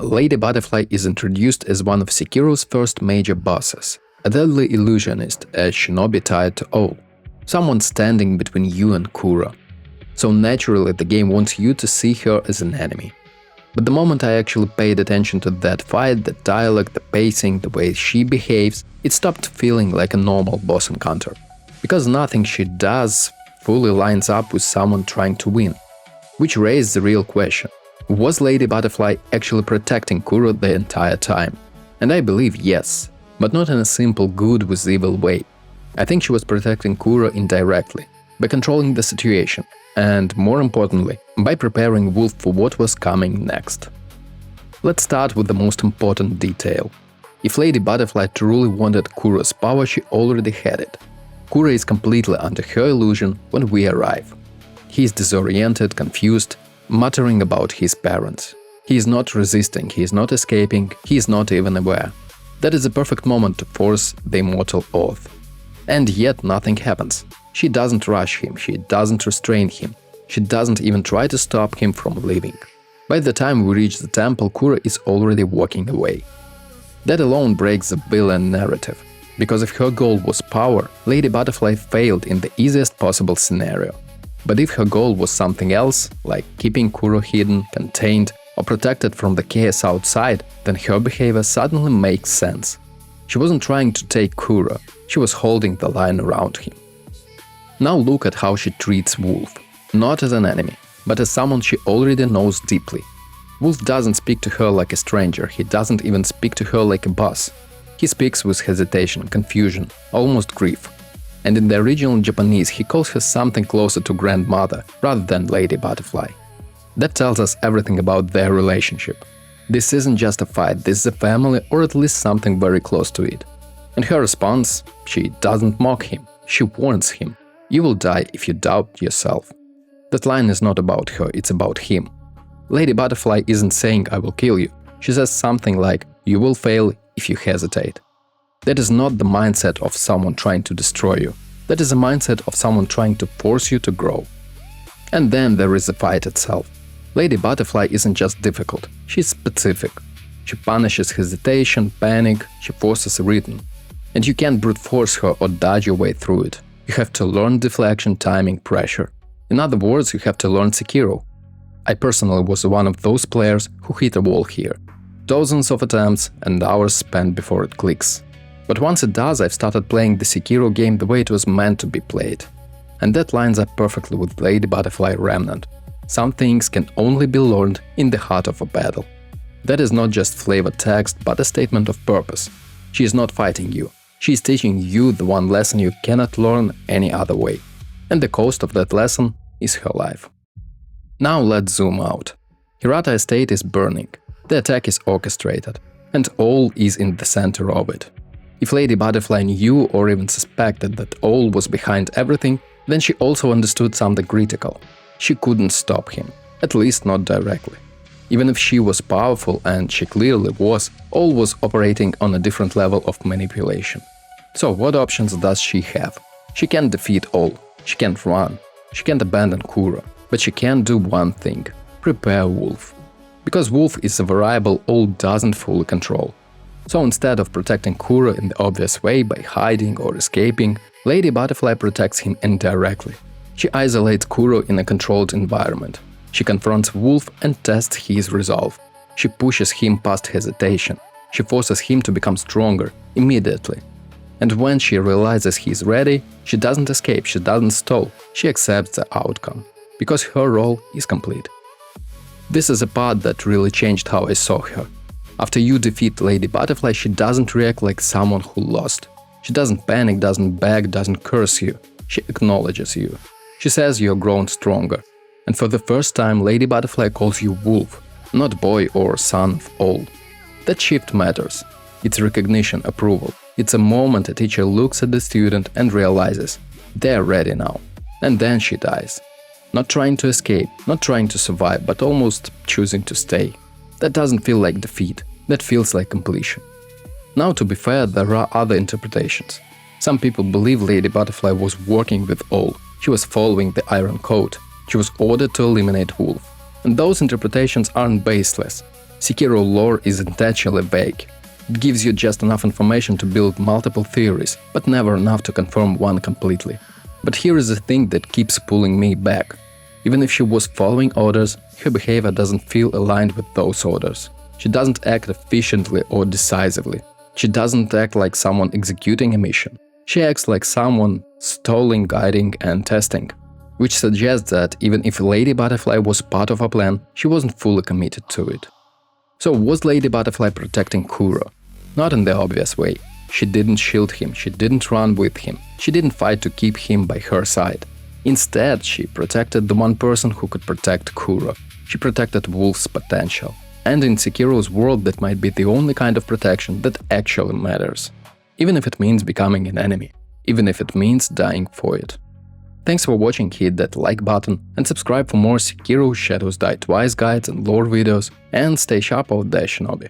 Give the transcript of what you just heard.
Lady Butterfly is introduced as one of Sekiro's first major bosses, a deadly illusionist, a shinobi tied to all, someone standing between you and Kuro. So naturally the game wants you to see her as an enemy. But the moment I actually paid attention to that fight, the dialogue, the pacing, the way she behaves, it stopped feeling like a normal boss encounter. Because nothing she does fully lines up with someone trying to win. Which raised the real question. Was Lady Butterfly actually protecting Kuro the entire time? And I believe yes, but not in a simple good with evil way. I think she was protecting Kuro indirectly, by controlling the situation, and more importantly, by preparing Wolf for what was coming next. Let's start with the most important detail. If Lady Butterfly truly wanted Kuro's power, she already had it. Kuro is completely under her illusion when we arrive. He is disoriented, confused, muttering about his parents. He is not resisting, he is not escaping, he is not even aware. That is a perfect moment to force the immortal oath. And yet nothing happens. She doesn't rush him, she doesn't restrain him, she doesn't even try to stop him from leaving. By the time we reach the temple, Kuro is already walking away. That alone breaks the villain narrative, because if her goal was power, Lady Butterfly failed in the easiest possible scenario. But if her goal was something else, like keeping Kuro hidden, contained, or protected from the chaos outside, then her behavior suddenly makes sense. She wasn't trying to take Kuro, she was holding the line around him. Now look at how she treats Wolf, not as an enemy, but as someone she already knows deeply. Wolf doesn't speak to her like a stranger, he doesn't even speak to her like a boss. He speaks with hesitation, confusion, almost grief. And in the original Japanese he calls her something closer to grandmother rather than Lady Butterfly. That tells us everything about their relationship. This isn't just a fight, this is a family or at least something very close to it. And her response, she doesn't mock him, she warns him. You will die if you doubt yourself. That line is not about her, it's about him. Lady Butterfly isn't saying I will kill you, she says something like you will fail if you hesitate. That is not the mindset of someone trying to destroy you, that is a mindset of someone trying to force you to grow. And then there is the fight itself. Lady Butterfly isn't just difficult, she's specific. She punishes hesitation, panic, she forces a rhythm. And you can't brute force her or dodge your way through it. You have to learn deflection, timing, pressure. In other words, you have to learn Sekiro. I personally was one of those players who hit a wall here. Dozens of attempts and hours spent before it clicks. But once it does, I've started playing the Sekiro game the way it was meant to be played. And that lines up perfectly with Lady Butterfly Remnant. Some things can only be learned in the heart of a battle. That is not just flavor text, but a statement of purpose. She is not fighting you. She is teaching you the one lesson you cannot learn any other way. And the cost of that lesson is her life. Now let's zoom out. Hirata Estate is burning. The attack is orchestrated. And all is in the center of it. If Lady Butterfly knew or even suspected that all was behind everything, then she also understood something critical. She couldn't stop him, at least not directly. Even if she was powerful, and she clearly was, all was operating on a different level of manipulation. So what options does she have? She can't defeat all, she can't run, she can't abandon Kuro, but she can do one thing – prepare Wolf. Because Wolf is a variable all doesn't fully control. So instead of protecting Kuro in the obvious way by hiding or escaping, Lady Butterfly protects him indirectly. She isolates Kuro in a controlled environment. She confronts Wolf and tests his resolve. She pushes him past hesitation. She forces him to become stronger immediately. And when she realizes he's ready, she doesn't escape, she doesn't stall, she accepts the outcome. Because her role is complete. This is a part that really changed how I saw her. After you defeat Lady Butterfly, she doesn't react like someone who lost. She doesn't panic, doesn't beg, doesn't curse you. She acknowledges you. She says you're grown stronger. And for the first time, Lady Butterfly calls you Wolf, not boy or son of all. That shift matters. It's recognition, approval. It's a moment a teacher looks at the student and realizes they're ready now. And then she dies. Not trying to escape, not trying to survive, but almost choosing to stay. That doesn't feel like defeat, that feels like completion. Now, to be fair, there are other interpretations. Some people believe Lady Butterfly was working with all, she was following the Iron Code, she was ordered to eliminate Wolf. And those interpretations aren't baseless. Sekiro lore is intentionally vague. It gives you just enough information to build multiple theories, but never enough to confirm one completely. But here is the thing that keeps pulling me back. Even if she was following orders, her behavior doesn't feel aligned with those orders. She doesn't act efficiently or decisively. She doesn't act like someone executing a mission. She acts like someone stalling, guiding, and testing. Which suggests that even if Lady Butterfly was part of our plan, she wasn't fully committed to it. So was Lady Butterfly protecting Kuro? Not in the obvious way. She didn't shield him, she didn't run with him, she didn't fight to keep him by her side. Instead, she protected the one person who could protect Kuro. She protected Wolf's potential. And in Sekiro's world, that might be the only kind of protection that actually matters. Even if it means becoming an enemy. Even if it means dying for it. Thanks for watching, hit that like button and subscribe for more Sekiro Shadows Die Twice guides and lore videos, and stay sharp out there, Shinobi.